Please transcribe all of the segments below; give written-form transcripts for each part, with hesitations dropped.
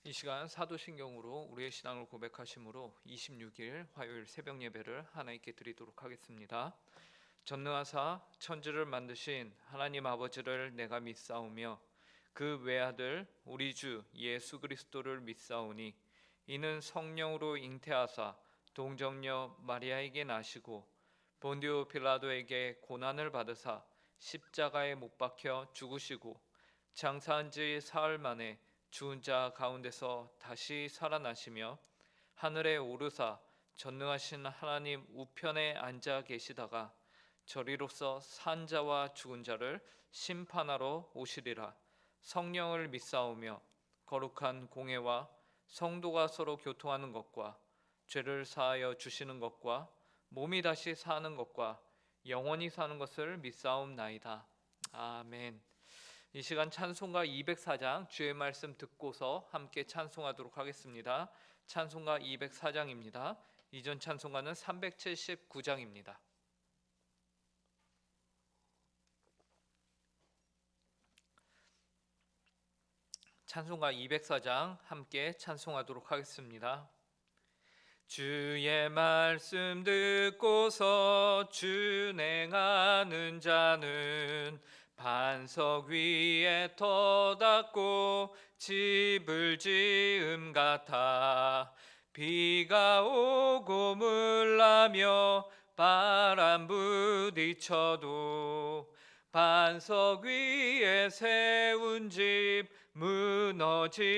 이 시간 사도신경으로 우리의 신앙을 고백하심으로 26일 화요일 새벽 예배를 하나님께 드리도록 하겠습니다. 전능하사 천지를 만드신 하나님 아버지를 내가 믿사오며 그 외아들 우리 주 예수 그리스도를 믿사오니 이는 성령으로 잉태하사 동정녀 마리아에게 나시고 본디오 빌라도에게 고난을 받으사 십자가에 못 박혀 죽으시고 장사한 지 사흘 만에 죽은 자 가운데서 다시 살아나시며 하늘에 오르사 전능하신 하나님 우편에 앉아 계시다가 저리로서 산 자와 죽은 자를 심판하러 오시리라. 성령을 믿사오며 거룩한 공회와 성도가 서로 교통하는 것과 죄를 사하여 주시는 것과 몸이 다시 사는 것과 영원히 사는 것을 믿사옵나이다. 아멘. 이 시간 찬송가 204장 주의 말씀 듣고서 함께 찬송하도록 하겠습니다. 찬송가 204장입니다. 이전 찬송가는 379장입니다. 찬송가 204장 함께 찬송하도록 하겠습니다. 주의 말씀 듣고서 준행하는 자는 반석 위에 터닫고 집을 지음 같아 비가 오고 물나며 바람 부딪혀도 반석 위에 세운 집 무너지지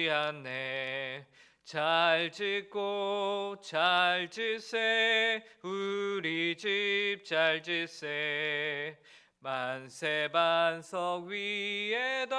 않네. 잘 짓고 잘 짓세 우리 집 잘 짓세 만세 반석 위에다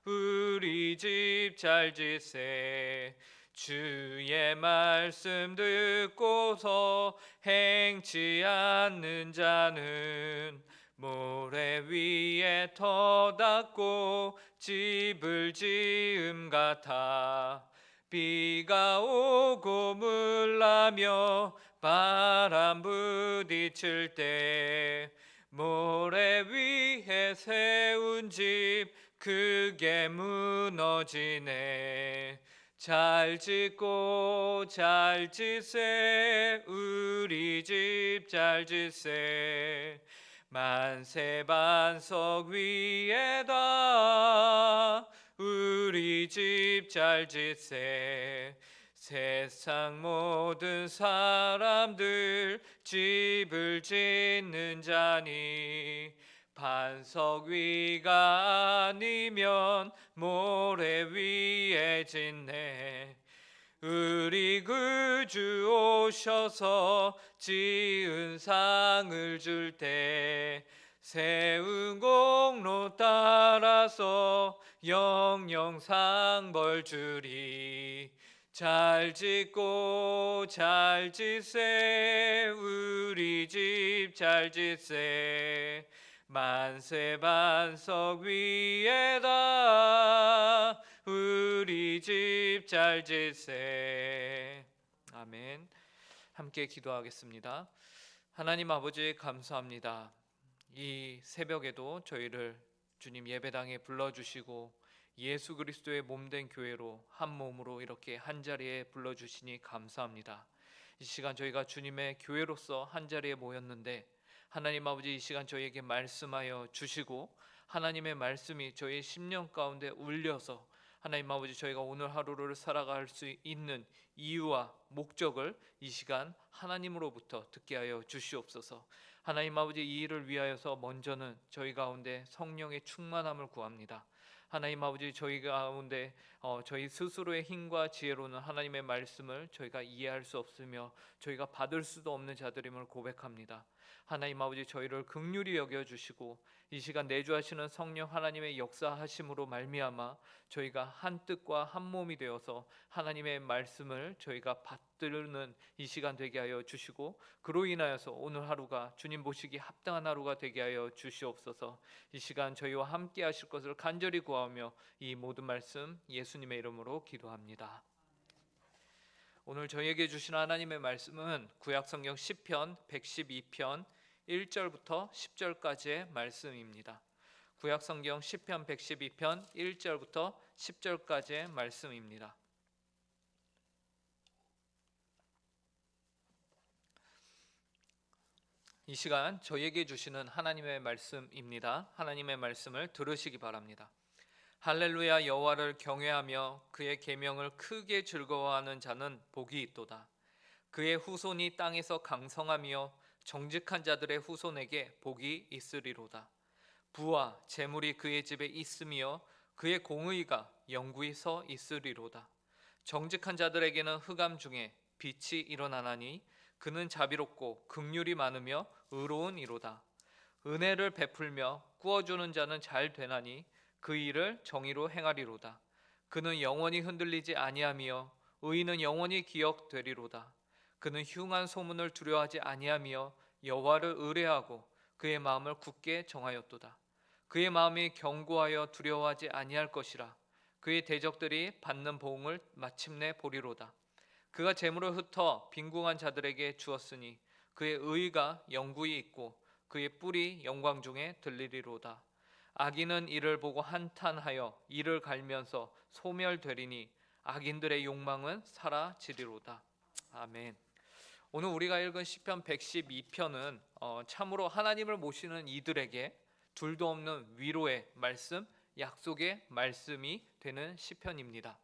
우리 집 잘 짓세 주의 말씀 듣고서 행치 않는 자는 모래 위에 터닫고 집을 지음 같아 비가 오고 물나며 바람 부딪힐 때 모래 위에 세운 집 크게 무너지네. 잘 짓고 잘 짓세 우리 집 잘 짓세 만세 반석 위에다 우리 집 잘 짓세 세상 모든 사람들 집을 짓는 자니 반석 위가 아니면 모래 위에 짓네. 우리 구주 오셔서 지은 상을 줄 때 세운 공로 따라서 영영 상벌 주리. 잘 짓고 잘 짓세 우리 집 잘 짓세 만세 반석 위에다 우리 집 잘 짓세. 아멘. 함께 기도하겠습니다. 하나님 아버지 감사합니다. 이 새벽에도 저희를 주님 예배당에 불러주시고 예수 그리스도의 몸된 교회로 한 몸으로 이렇게 한자리에 불러주시니 감사합니다. 이 시간 저희가 주님의 교회로서 한자리에 모였는데 하나님 아버지 이 시간 저희에게 말씀하여 주시고 하나님의 말씀이 저희의 심령 가운데 울려서 하나님 아버지 저희가 오늘 하루를 살아갈 수 있는 이유와 목적을 이 시간 하나님으로부터 듣게 하여 주시옵소서. 하나님 아버지 이 일을 위하여서 먼저는 저희 가운데 성령의 충만함을 구합니다. 하나님 아버지 저희 가운데 저희 스스로의 힘과 지혜로는 하나님의 말씀을 저희가 이해할 수 없으며 저희가 받을 수도 없는 자들임을 고백합니다. 하나님 아버지 저희를 긍휼히 여겨주시고 이 시간 내주하시는 성령 하나님의 역사하심으로 말미암아 저희가 한 뜻과 한 몸이 되어서 하나님의 말씀을 저희가 받드는 이 시간 되게 하여 주시고 그로 인하여서 오늘 하루가 주님 보시기 합당한 하루가 되게 하여 주시옵소서. 이 시간 저희와 함께 하실 것을 간절히 구하며 이 모든 말씀 예수님의 이름으로 기도합니다. 오늘 저희에게 주신 하나님의 말씀은 구약성경 시편 112편 1절부터 10절까지의 말씀입니다. 구약성경 시편 112편 1절부터 10절까지의 말씀입니다. 이 시간 저에게 주시는 하나님의 말씀입니다. 하나님의 말씀을 들으시기 바랍니다. 할렐루야. 여호와를 경외하며 그의 계명을 크게 즐거워하는 자는 복이 있도다. 그의 후손이 땅에서 강성하며 정직한 자들의 후손에게 복이 있으리로다. 부와 재물이 그의 집에 있으며 그의 공의가 영구히 서 있으리로다. 정직한 자들에게는 흑암 중에 빛이 일어나나니 그는 자비롭고 긍휼이 많으며 의로운 이로다. 은혜를 베풀며 꾸어주는 자는 잘 되나니 그 일을 정의로 행하리로다. 그는 영원히 흔들리지 아니하며 의인은 영원히 기억되리로다. 그는 흉한 소문을 두려워하지 아니하며 여호와를 의뢰하고 그의 마음을 굳게 정하였도다. 그의 마음이 견고하여 두려워하지 아니할 것이라. 그의 대적들이 받는 보응을 마침내 보리로다. 그가 재물을 흩어 빈궁한 자들에게 주었으니 그의 의의가 영구히 있고 그의 뿔이 영광 중에 들리리로다. 악인은 이를 보고 한탄하여 이를 갈면서 소멸되리니 악인들의 욕망은 사라지리로다. 아멘. 오늘 우리가 읽은 시편 112편은 참으로 하나님을 모시는 이들에게 둘도 없는 위로의 말씀, 약속의 말씀이 되는 시편입니다.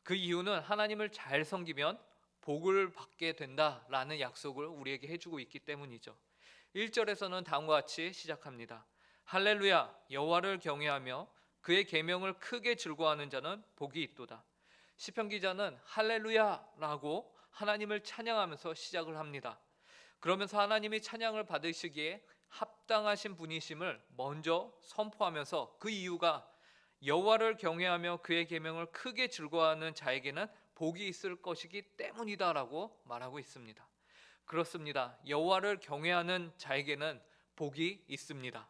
그 이유는 하나님을 잘 섬기면 복을 받게 된다라는 약속을 우리에게 해주고 있기 때문이죠. 1절에서는 다음과 같이 시작합니다. 할렐루야. 여호와를 경외하며 그의 계명을 크게 즐거워하는 자는 복이 있도다. 시편 기자는 할렐루야라고 하나님을 찬양하면서 시작을 합니다. 그러면서 하나님이 찬양을 받으시기에 합당하신 분이심을 먼저 선포하면서 그 이유가 여호와를 경외하며 그의 계명을 크게 즐거워하는 자에게는 복이 있을 것이기 때문이다라고 말하고 있습니다. 그렇습니다. 여호와를 경외하는 자에게는 복이 있습니다.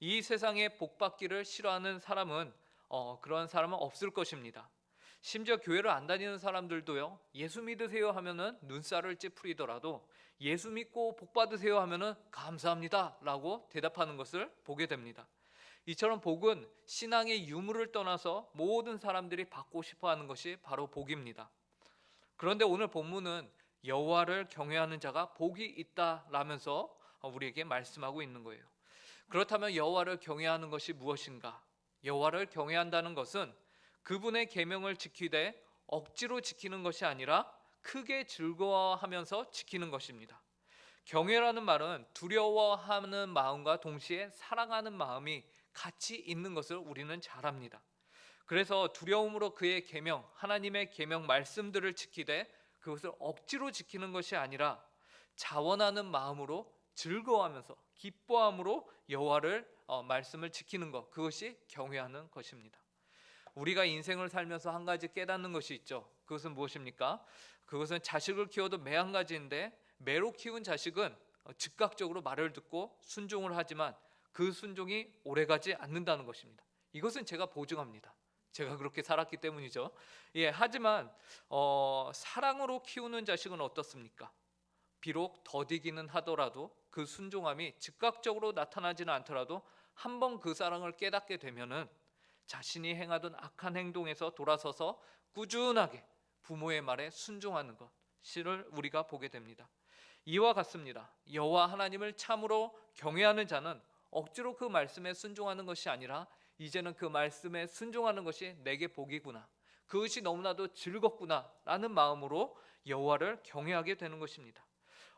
이 세상에 복 받기를 싫어하는 사람은 그런 사람은 없을 것입니다. 심지어 교회를 안 다니는 사람들도요, 예수 믿으세요 하면은 눈살을 찌푸리더라도 예수 믿고 복 받으세요 하면은 감사합니다 라고 대답하는 것을 보게 됩니다. 이처럼 복은 신앙의 유무를 떠나서 모든 사람들이 받고 싶어하는 것이 바로 복입니다. 그런데 오늘 본문은 여호와를 경외하는 자가 복이 있다라면서 우리에게 말씀하고 있는 거예요. 그렇다면 여호와를 경외하는 것이 무엇인가? 여호와를 경외한다는 것은 그분의 계명을 지키되 억지로 지키는 것이 아니라 크게 즐거워하면서 지키는 것입니다. 경외라는 말은 두려워하는 마음과 동시에 사랑하는 마음이 같이 있는 것을 우리는 잘 압니다. 그래서 두려움으로 그의 계명, 하나님의 계명 말씀들을 지키되 그것을 억지로 지키는 것이 아니라 자원하는 마음으로 즐거워하면서 기뻐함으로 여호와를 말씀을 지키는 것, 그것이 경외하는 것입니다. 우리가 인생을 살면서 한 가지 깨닫는 것이 있죠. 그것은 무엇입니까? 그것은 자식을 키워도 매 한 가지인데 매로 키운 자식은 즉각적으로 말을 듣고 순종을 하지만 그 순종이 오래가지 않는다는 것입니다. 이것은 제가 보증합니다. 제가 그렇게 살았기 때문이죠. 하지만 사랑으로 키우는 자식은 어떻습니까? 비록 더디기는 하더라도 그 순종함이 즉각적으로 나타나지는 않더라도 한번 그 사랑을 깨닫게 되면은 자신이 행하던 악한 행동에서 돌아서서 꾸준하게 부모의 말에 순종하는 것을 우리가 보게 됩니다. 이와 같습니다. 여호와 하나님을 참으로 경외하는 자는 억지로 그 말씀에 순종하는 것이 아니라 이제는 그 말씀에 순종하는 것이 내게 복이구나, 그것이 너무나도 즐겁구나 라는 마음으로 여호와를 경외하게 되는 것입니다.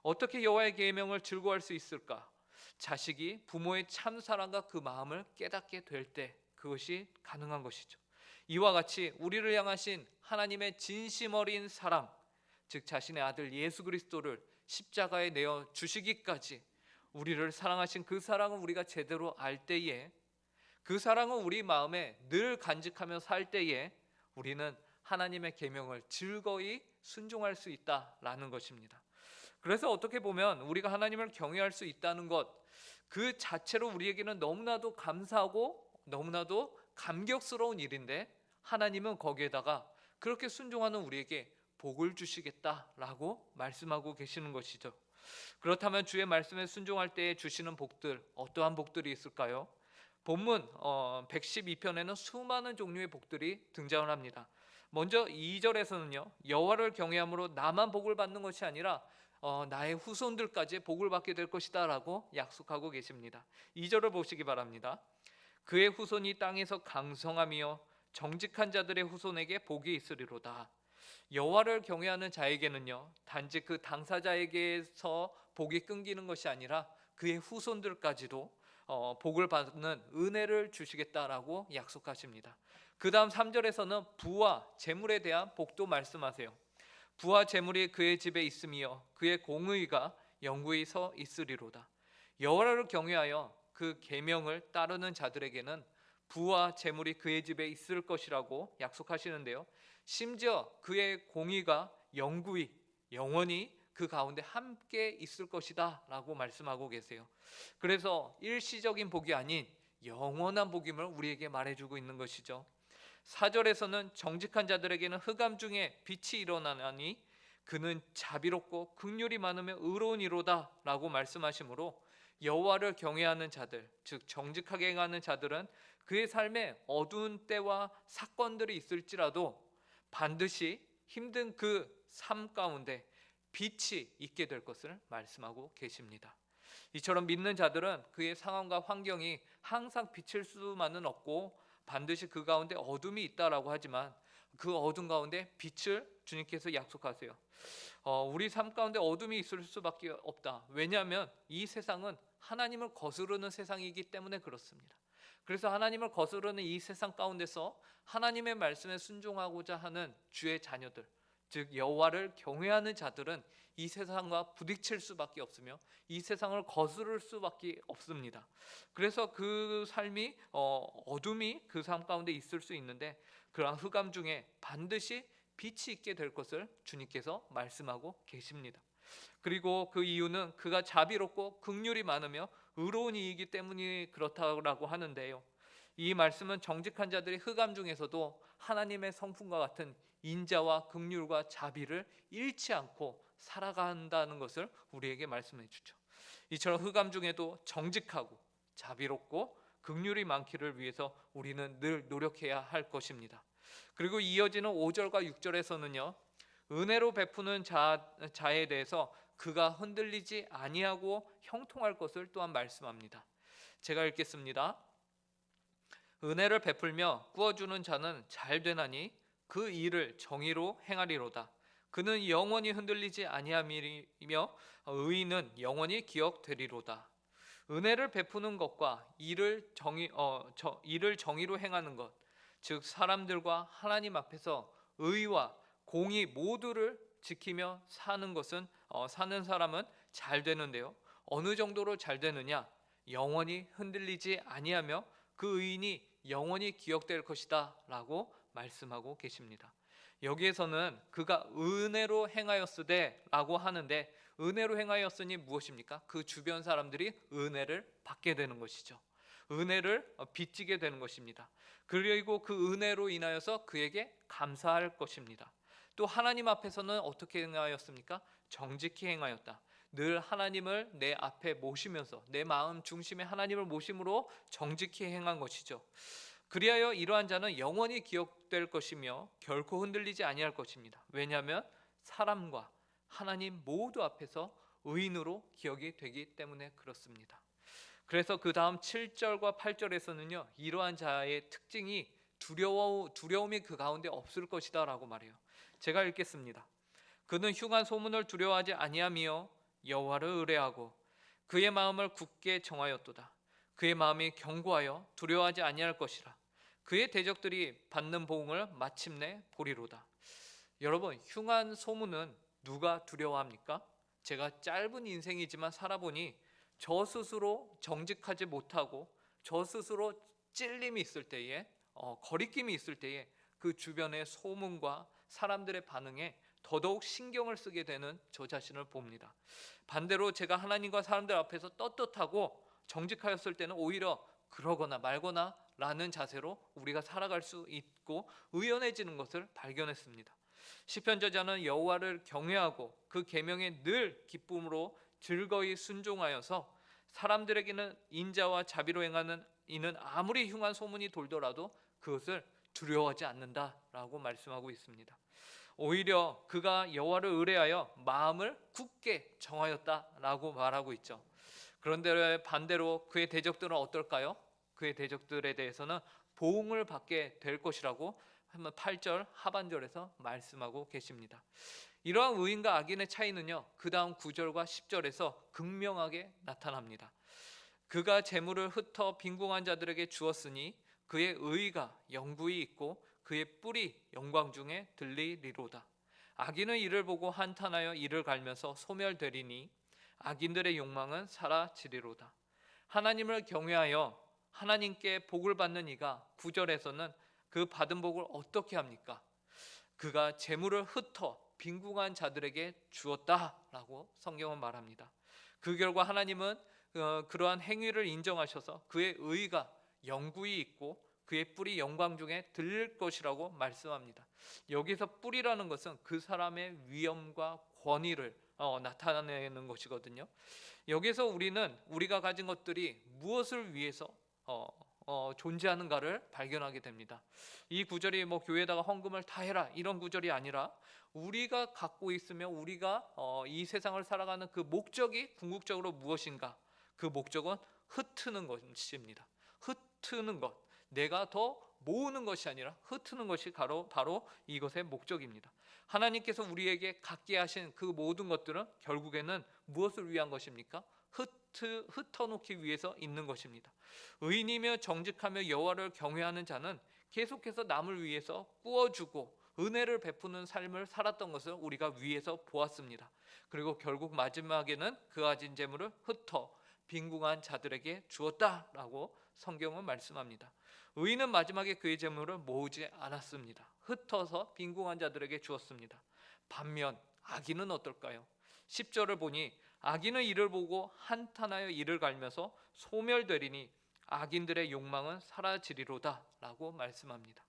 어떻게 여호와의 계명을 즐거워할 수 있을까? 자식이 부모의 참 사랑과 그 마음을 깨닫게 될 때 그것이 가능한 것이죠. 이와 같이 우리를 향하신 하나님의 진심 어린 사랑, 즉 자신의 아들 예수 그리스도를 십자가에 내어 주시기까지 우리를 사랑하신 그 사랑을 우리가 제대로 알 때에, 그 사랑은 우리 마음에 늘 간직하며 살 때에 우리는 하나님의 계명을 즐거이 순종할 수 있다라는 것입니다. 그래서 어떻게 보면 우리가 하나님을 경외할 수 있다는 것, 그 자체로 우리에게는 너무나도 감사하고 너무나도 감격스러운 일인데 하나님은 거기에다가 그렇게 순종하는 우리에게 복을 주시겠다라고 말씀하고 계시는 것이죠. 그렇다면 주의 말씀에 순종할 때에 주시는 복들, 어떠한 복들이 있을까요? 본문 112편에는 수많은 종류의 복들이 등장을 합니다. 먼저 2절에서는요, 여호와를 경외함으로 나만 복을 받는 것이 아니라 나의 후손들까지 복을 받게 될 것이다 라고 약속하고 계십니다. 2절을 보시기 바랍니다. 그의 후손이 땅에서 강성하며 정직한 자들의 후손에게 복이 있으리로다. 여호와를 경외하는 자에게는요, 단지 그 당사자에게서 복이 끊기는 것이 아니라 그의 후손들까지도 복을 받는 은혜를 주시겠다라고 약속하십니다. 그 다음 3절에서는 부와 재물에 대한 복도 말씀하세요. 부와 재물이 그의 집에 있으며 그의 공의가 영구히 서 있으리로다. 여호와를 경외하여 그 계명을 따르는 자들에게는 부와 재물이 그의 집에 있을 것이라고 약속하시는데요, 심지어 그의 공의가 영원히 그 가운데 함께 있을 것이다 라고 말씀하고 계세요. 그래서 일시적인 복이 아닌 영원한 복임을 우리에게 말해주고 있는 것이죠. 4절에서는 정직한 자들에게는 흑암 중에 빛이 일어나나니 그는 자비롭고 긍휼이 많으며 의로운 이로다 라고 말씀하시므로 여호와를 경외하는 자들, 즉 정직하게 행하는 자들은 그의 삶에 어두운 때와 사건들이 있을지라도 반드시 힘든 그 삶 가운데 빛이 있게 될 것을 말씀하고 계십니다. 이처럼 믿는 자들은 그의 상황과 환경이 항상 빛일 수만은 없고 반드시 그 가운데 어둠이 있다라고 하지만 그 어둠 가운데 빛을 주님께서 약속하세요. 우리 삶 가운데 어둠이 있을 수밖에 없다. 왜냐하면 이 세상은 하나님을 거스르는 세상이기 때문에 그렇습니다. 그래서 하나님을 거스르는 이 세상 가운데서 하나님의 말씀에 순종하고자 하는 주의 자녀들, 즉 여호와를 경외하는 자들은 이 세상과 부딪힐 수밖에 없으며 이 세상을 거스를 수밖에 없습니다. 그래서 그 삶이 어둠이 그 삶 가운데 있을 수 있는데 그러한 흑암 중에 반드시 빛이 있게 될 것을 주님께서 말씀하고 계십니다. 그리고 그 이유는 그가 자비롭고 긍휼이 많으며 의로운 이이기 때문이 그렇다고 하는데요, 이 말씀은 정직한 자들이 흑암 중에서도 하나님의 성품과 같은 인자와 긍휼과 자비를 잃지 않고 살아간다는 것을 우리에게 말씀해 주죠. 이처럼 흑암 중에도 정직하고 자비롭고 긍휼이 많기를 위해서 우리는 늘 노력해야 할 것입니다. 그리고 이어지는 5절과 6절에서는요, 은혜로 베푸는 자에 대해서 그가 흔들리지 아니하고 형통할 것을 또한 말씀합니다. 제가 읽겠습니다. 은혜를 베풀며 꾸어주는 자는 잘 되나니 그 일을 정의로 행하리로다. 그는 영원히 흔들리지 아니함이며 의인은 영원히 기억되리로다. 은혜를 베푸는 것과 일을 정의로 행하는 것, 즉 사람들과 하나님 앞에서 의와 공의 모두를 지키며 사는 사람은 잘 되는데요, 어느 정도로 잘 되느냐? 영원히 흔들리지 아니하며 그 의인이 영원히 기억될 것이다 라고 말씀하고 계십니다. 여기에서는 그가 은혜로 행하였으되 라고 하는데, 은혜로 행하였으니 무엇입니까? 그 주변 사람들이 은혜를 받게 되는 것이죠. 은혜를 빚지게 되는 것입니다. 그리고 그 은혜로 인하여서 그에게 감사할 것입니다. 또 하나님 앞에서는 어떻게 행하였습니까? 정직히 행하였다. 늘 하나님을 내 앞에 모시면서 내 마음 중심에 하나님을 모심으로 정직히 행한 것이죠. 그리하여 이러한 자는 영원히 기억될 것이며 결코 흔들리지 아니할 것입니다. 왜냐하면 사람과 하나님 모두 앞에서 의인으로 기억이 되기 때문에 그렇습니다. 그래서 그 다음 7절과 8절에서는요, 이러한 자의 특징이 두려움이 그 가운데 없을 것이다 라고 말해요. 제가 읽겠습니다. 그는 흉한 소문을 두려워하지 아니하며 여호와를 의뢰하고 그의 마음을 굳게 정하였도다. 그의 마음이 견고하여 두려워하지 아니할 것이라. 그의 대적들이 받는 보응을 마침내 보리로다. 여러분, 흉한 소문은 누가 두려워합니까? 제가 짧은 인생이지만 살아보니 저 스스로 정직하지 못하고 저 스스로 찔림이 있을 때에 거리낌이 있을 때에 그 주변의 소문과 사람들의 반응에 더더욱 신경을 쓰게 되는 저 자신을 봅니다. 반대로 제가 하나님과 사람들 앞에서 떳떳하고 정직하였을 때는 오히려 그러거나 말거나 라는 자세로 우리가 살아갈 수 있고 의연해지는 것을 발견했습니다. 시편 저자는 여호와를 경외하고 그 계명에 늘 기쁨으로 즐거이 순종하여서 사람들에게는 인자와 자비로 행하는 이는 아무리 흉한 소문이 돌더라도 그것을 두려워하지 않는다라고 말씀하고 있습니다. 오히려 그가 여호와를 의뢰하여 마음을 굳게 정하였다라고 말하고 있죠. 그런데 반대로 그의 대적들은 어떨까요? 그의 대적들에 대해서는 보응을 받게 될 것이라고 8절 하반절에서 말씀하고 계십니다. 이러한 의인과 악인의 차이는요, 그 다음 9절과 10절에서 극명하게 나타납니다. 그가 재물을 흩어 빈궁한 자들에게 주었으니 그의 의가 영구히 있고 그의 뿔이 영광 중에 들리리로다. 악인은 이를 보고 한탄하여 이를 갈면서 소멸되리니 악인들의 욕망은 사라지리로다. 하나님을 경외하여 하나님께 복을 받는 이가 9절에서는 그 받은 복을 어떻게 합니까? 그가 재물을 흩어 빈궁한 자들에게 주었다라고 성경은 말합니다. 그 결과 하나님은 그러한 행위를 인정하셔서 그의 의가 영구히 있고 그의 뿔이 영광 중에 들릴 것이라고 말씀합니다. 여기서 뿔이라는 것은 그 사람의 위엄과 권위를 나타내는 것이거든요. 여기서 우리는 우리가 가진 것들이 무엇을 위해서 존재하는가를 발견하게 됩니다. 이 구절이 뭐 교회에다가 헌금을 다 해라 이런 구절이 아니라 우리가 갖고 있으며 우리가 이 세상을 살아가는 그 목적이 궁극적으로 무엇인가? 그 목적은 흩트는 것입니다. 흩트는 것, 내가 더 모으는 것이 아니라 흩트는 것이 바로 이것의 목적입니다. 하나님께서 우리에게 갖게 하신 그 모든 것들은 결국에는 무엇을 위한 것입니까? 흩어놓기 위해서 있는 것입니다. 의인이며 정직하며 여호와를 경외하는 자는 계속해서 남을 위해서 꾸어주고 은혜를 베푸는 삶을 살았던 것을 우리가 위에서 보았습니다. 그리고 결국 마지막에는 그 가진 재물을 흩어 빈궁한 자들에게 주었다라고 성경은 말씀합니다. 의인은 마지막에 그의 재물을 모으지 않았습니다. 흩어서 빈궁한 자들에게 주었습니다. 반면 악인은 어떨까요? 10절을 보니 악인은 이를 보고 한탄하여 이를 갈면서 소멸되리니 악인들의 욕망은 사라지리로다 라고 말씀합니다.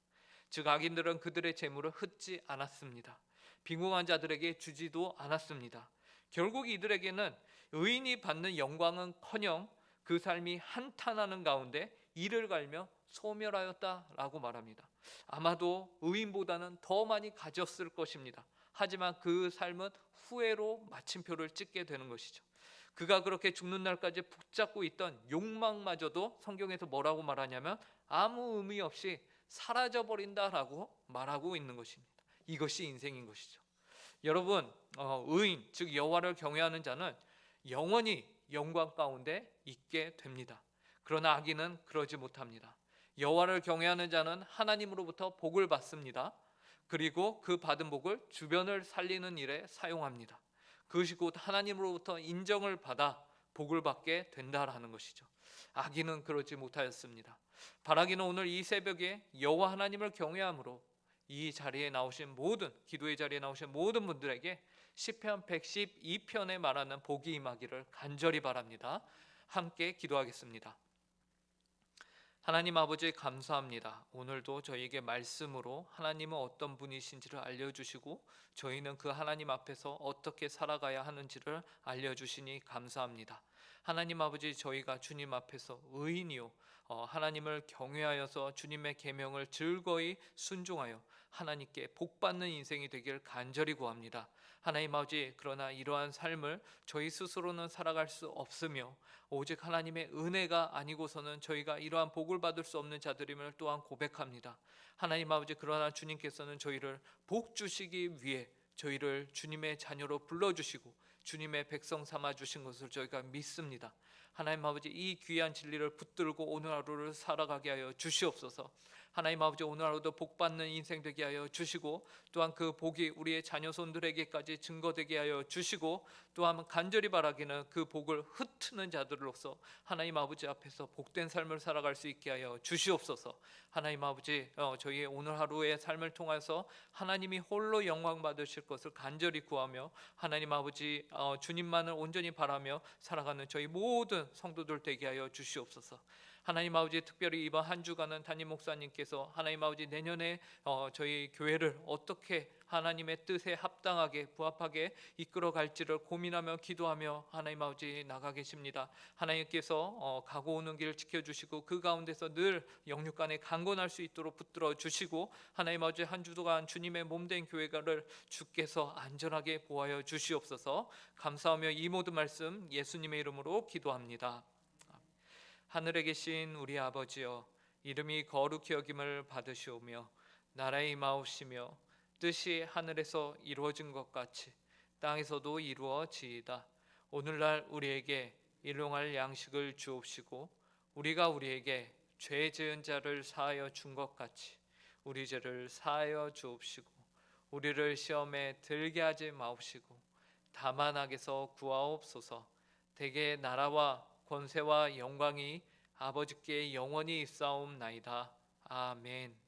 즉 악인들은 그들의 재물을 흩지 않았습니다. 빈궁한 자들에게 주지도 않았습니다. 결국 이들에게는 의인이 받는 영광은커녕 그 삶이 한탄하는 가운데 이를 갈며 소멸하였다라고 말합니다. 아마도 의인보다는 더 많이 가졌을 것입니다. 하지만 그 삶은 후회로 마침표를 찍게 되는 것이죠. 그가 그렇게 죽는 날까지 붙잡고 있던 욕망마저도 성경에서 뭐라고 말하냐면 아무 의미 없이 사라져버린다라고 말하고 있는 것입니다. 이것이 인생인 것이죠. 여러분, 의인 즉 여호와를 경외하는 자는 영원히 영광 가운데 있게 됩니다. 그러나 악인은 그러지 못합니다. 여호와를 경외하는 자는 하나님으로부터 복을 받습니다. 그리고 그 받은 복을 주변을 살리는 일에 사용합니다. 그것이 곧 하나님으로부터 인정을 받아 복을 받게 된다라는 것이죠. 악인은 그러지 못하였습니다. 바라기는 오늘 이 새벽에 여호와 하나님을 경외함으로 이 자리에 나오신 모든 기도의 자리에 나오신 모든 분들에게 시편 112편에 말하는 복이 임하기를 간절히 바랍니다. 함께 기도하겠습니다. 하나님 아버지 감사합니다. 오늘도 저희에게 말씀으로 하나님은 어떤 분이신지를 알려주시고 저희는 그 하나님 앞에서 어떻게 살아가야 하는지를 알려주시니 감사합니다. 하나님 아버지 저희가 주님 앞에서 의인이요 하나님을 경외하여서 주님의 계명을 즐거이 순종하여 하나님께 복받는 인생이 되길 간절히 구합니다. 하나님 아버지 그러나 이러한 삶을 저희 스스로는 살아갈 수 없으며 오직 하나님의 은혜가 아니고서는 저희가 이러한 복을 받을 수 없는 자들임을 또한 고백합니다. 하나님 아버지 그러나 주님께서는 저희를 복 주시기 위해 저희를 주님의 자녀로 불러주시고 주님의 백성 삼아 주신 것을 저희가 믿습니다. 하나님 아버지 이 귀한 진리를 붙들고 오늘 하루를 살아가게 하여 주시옵소서. 하나님 아버지 오늘 하루도 복받는 인생 되게 하여 주시고 또한 그 복이 우리의 자녀손들에게까지 증거되게 하여 주시고 또한 간절히 바라기는 그 복을 흩트는 자들로서 하나님 아버지 앞에서 복된 삶을 살아갈 수 있게 하여 주시옵소서. 하나님 아버지 저희의 오늘 하루의 삶을 통해서 하나님이 홀로 영광 받으실 것을 간절히 구하며 하나님 아버지 주님만을 온전히 바라며 살아가는 저희 모든 성도들 되게 하여 주시옵소서. 하나님 아버지, 특별히 이번 한 주간은 담임 목사님께서 하나님 아버지 내년에 저희 교회를 어떻게 하나님의 뜻에 합당하게 부합하게 이끌어 갈지를 고민하며 기도하며 하나님 아버지 나가 계십니다. 하나님께서 가고 오는 길 지켜주시고 그 가운데서 늘 영육간에 강건할 수 있도록 붙들어 주시고 하나님 아버지 한 주간 주님의 몸된 교회가를 주께서 안전하게 보호하여 주시옵소서. 감사하며 이 모든 말씀 예수님의 이름으로 기도합니다. 하늘에 계신 우리 아버지여, 이름이 거룩히 여김을 받으시오며 나라의 임하옵시며 뜻이 하늘에서 이루어진 것 같이 땅에서도 이루어지이다. 오늘날 우리에게 일용할 양식을 주옵시고 우리가 우리에게 죄 지은 자를 사하여 준 것 같이 우리 죄를 사하여 주옵시고 우리를 시험에 들게 하지 마옵시고 다만 악에서 구하옵소서. 대개 나라와 권세와 영광이 아버지께 영원히 있사옵나이다. 아멘.